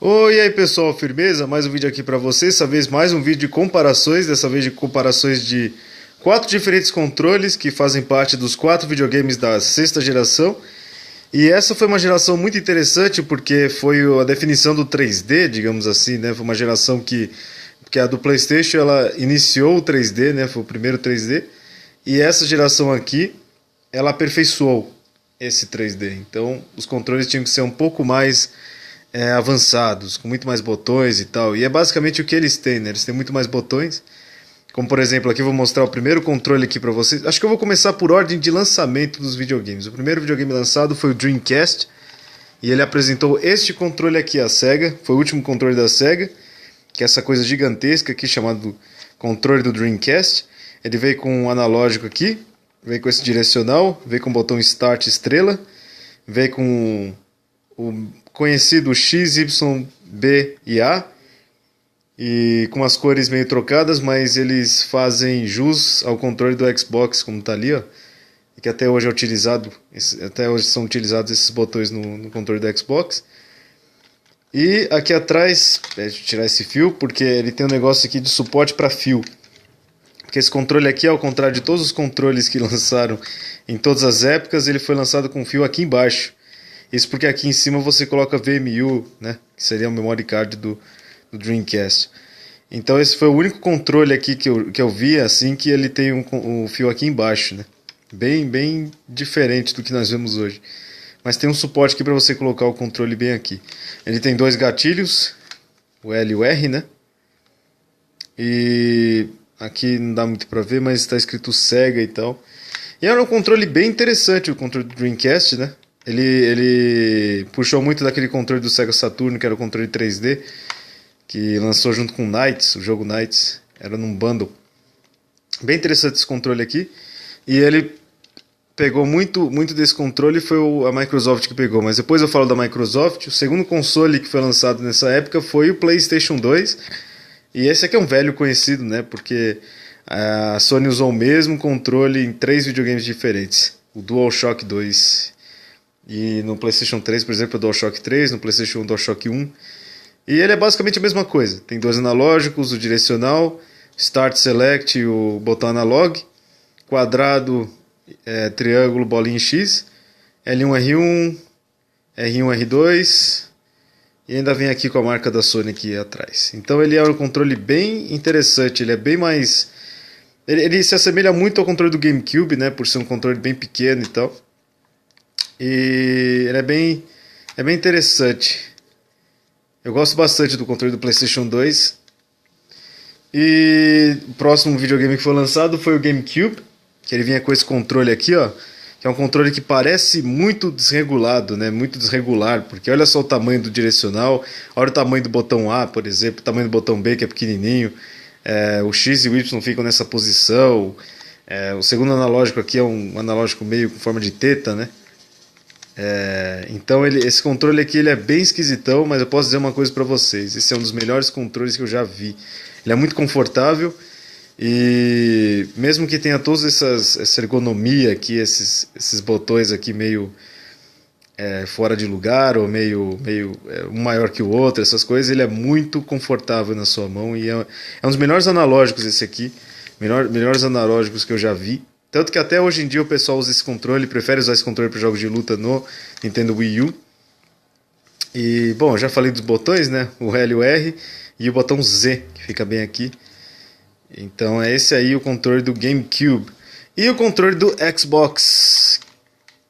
Oi, e aí pessoal, firmeza? Mais um vídeo aqui pra vocês, dessa vez mais um vídeo de comparações, dessa vez de comparações de 4 diferentes controles que fazem parte dos 4 videogames da sexta geração. E essa foi uma geração muito interessante porque foi a definição do 3D, digamos assim, né? Foi uma geração que a do PlayStation ela iniciou o 3D, né? Foi o primeiro 3D. E essa geração aqui, ela aperfeiçoou esse 3D. Então, os controles tinham que ser um pouco mais avançados, com muito mais botões e tal. E é basicamente o que eles têm, né? Eles têm muito mais botões. Como por exemplo, aqui eu vou mostrar o primeiro controle aqui para vocês. Acho que eu vou começar por ordem de lançamento dos videogames. O primeiro videogame lançado foi o Dreamcast. E ele apresentou este controle aqui, a Sega. Foi o último controle da Sega. Que é essa coisa gigantesca aqui, chamado controle do Dreamcast. Ele veio com um analógico aqui. Veio com esse direcional. Veio com o botão Start estrela. Veio com o conhecido X, Y, B e A, e com as cores meio trocadas, mas eles fazem jus ao controle do Xbox, como está ali, ó, e que até hoje é utilizado, até hoje são utilizados esses botões no controle do Xbox. E aqui atrás, deixa eu tirar esse fio, porque ele tem um negócio aqui de suporte para fio. Porque esse controle aqui, ao contrário de todos os controles que lançaram em todas as épocas, ele foi lançado com fio aqui embaixo. Isso porque aqui em cima você coloca VMU, né? Que seria o memory card do Dreamcast. Então esse foi o único controle aqui que eu vi assim que ele tem um fio aqui embaixo, né? Bem diferente do que nós vemos hoje. Mas tem um suporte aqui para você colocar o controle bem aqui. Ele tem 2 gatilhos, o L e o R, né? E aqui não dá muito para ver, mas está escrito Sega e tal. E era um controle bem interessante, o controle do Dreamcast, né? Ele puxou muito daquele controle do Sega Saturn, que era o controle 3D, que lançou junto com o Knights, o jogo Knights, era num bundle. Bem interessante esse controle aqui. E ele pegou muito desse controle, foi a Microsoft que pegou. Mas depois eu falo da Microsoft. O segundo console que foi lançado nessa época foi o PlayStation 2. E esse aqui é um velho conhecido, né? Porque a Sony usou o mesmo controle em 3 videogames diferentes. O DualShock 2. E no PlayStation 3, por exemplo, é o DualShock 3, no PlayStation 1 o DualShock 1. E ele é basicamente a mesma coisa. Tem 2 analógicos, o direcional, Start Select e o botão analog, quadrado, triângulo, bolinha X, L1, R1, R2, e ainda vem aqui com a marca da Sony aqui atrás. Então ele é um controle bem interessante, ele é bem mais... Ele se assemelha muito ao controle do GameCube, né, por ser um controle bem pequeno e tal. E ele é bem interessante. Eu gosto bastante do controle do PlayStation 2. E o próximo videogame que foi lançado foi o GameCube, que ele vinha com esse controle aqui, ó, que é um controle que parece muito desregulado, né? Muito desregular, porque olha só o tamanho do direcional, olha o tamanho do botão A, por exemplo, o tamanho do botão B, que é pequenininho. O X e o Y ficam nessa posição. O segundo analógico aqui é um analógico meio com forma de teta, né? Então esse controle aqui ele é bem esquisitão, mas eu posso dizer uma coisa para vocês: esse é um dos melhores controles que eu já vi. Ele é muito confortável e mesmo que tenha toda essa ergonomia aqui, esses botões aqui meio fora de lugar ou meio um maior que o outro, essas coisas, ele é muito confortável na sua mão e é um dos melhores analógicos esse aqui, melhores analógicos que eu já vi. Tanto que até hoje em dia o pessoal usa esse controle, prefere usar esse controle para jogos de luta no Nintendo Wii U. E, bom, já falei dos botões, né? O L e o R e o botão Z, que fica bem aqui. Então é esse aí o controle do GameCube. E o controle do Xbox.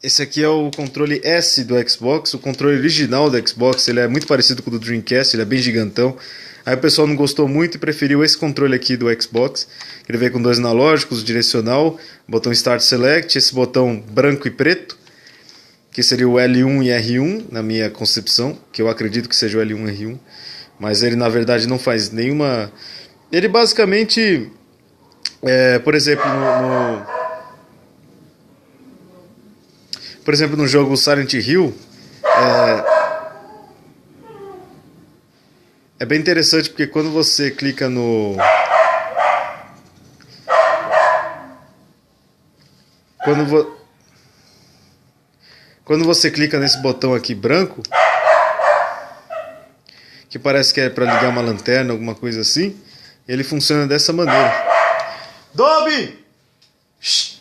Esse aqui é o controle S do Xbox. O controle original do Xbox, ele é muito parecido com o do Dreamcast, ele é bem gigantão. Aí o pessoal não gostou muito e preferiu esse controle aqui do Xbox. Ele veio com 2 analógicos, direcional, botão Start Select, esse botão branco e preto, que seria o L1 e R1, na minha concepção, que eu acredito que seja o L1 e R1. Mas ele na verdade não faz nenhuma... Ele basicamente, por exemplo, no jogo Silent Hill, é bem interessante porque quando você clica no... Quando você clica nesse botão aqui branco, que parece que é para ligar uma lanterna, alguma coisa assim. Ele funciona dessa maneira. Dobby! Shhh.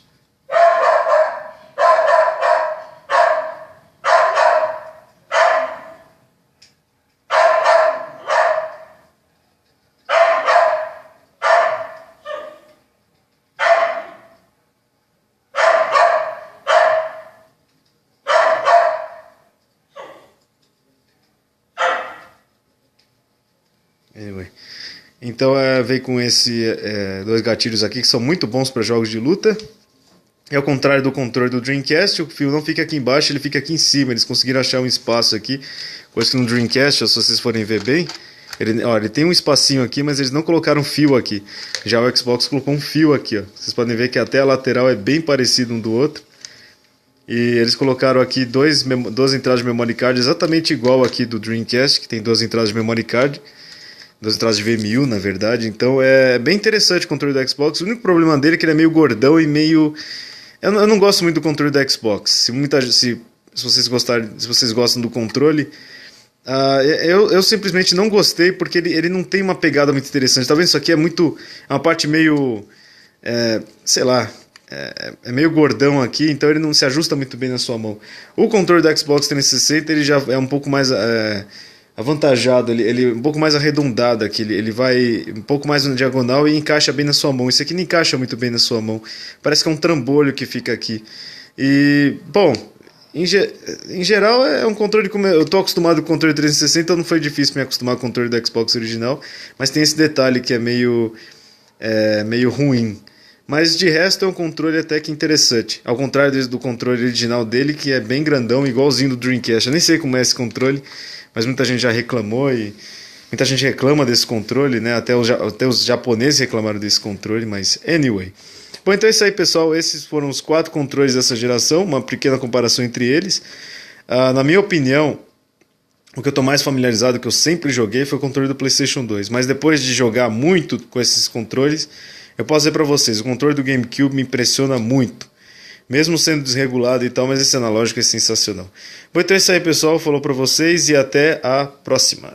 Anyway. Então veio com dois gatilhos aqui que são muito bons para jogos de luta. E ao contrário do controle do Dreamcast, o fio não fica aqui embaixo, ele fica aqui em cima. Eles conseguiram achar um espaço aqui, coisa que no Dreamcast, se vocês forem ver bem, ele tem um espacinho aqui, mas eles não colocaram fio aqui. Já o Xbox colocou um fio aqui, ó. Vocês podem ver que até a lateral é bem parecido um do outro. E eles colocaram aqui duas entradas de memory card exatamente igual aqui do Dreamcast, que tem duas entradas de memory card. Duas entradas de VMU, na verdade. Então é bem interessante o controle do Xbox. O único problema dele é que ele é meio gordão e meio... Eu não gosto muito do controle do Xbox. Se vocês gostam do controle... eu simplesmente não gostei porque ele não tem uma pegada muito interessante. Tá vendo? Isso aqui é uma parte meio... sei lá... É meio gordão aqui, então ele não se ajusta muito bem na sua mão. O controle do Xbox 360 ele já é um pouco mais... avantajado, ele é um pouco mais arredondado aqui, ele vai um pouco mais na diagonal e encaixa bem na sua mão. Isso aqui não encaixa muito bem na sua mão, parece que é um trambolho que fica aqui. E, bom, em geral é um controle como eu estou acostumado com o controle 360, então não foi difícil me acostumar com o controle do Xbox original, mas tem esse detalhe que é meio ruim. Mas de resto é um controle até que interessante, ao contrário do controle original dele, que é bem grandão, igualzinho do Dreamcast. Eu nem sei como é esse controle, mas muita gente já reclamou e muita gente reclama desse controle, né? Até os japoneses reclamaram desse controle, mas anyway. Bom, então é isso aí, pessoal. Esses foram os 4 controles dessa geração, uma pequena comparação entre eles. Na minha opinião, o que eu estou mais familiarizado, que eu sempre joguei, foi o controle do PlayStation 2. Mas depois de jogar muito com esses controles, eu posso dizer para vocês, o controle do GameCube me impressiona muito. Mesmo sendo desregulado e tal, mas esse analógico é sensacional. Bom, então é isso aí, pessoal. Falou para vocês e até a próxima.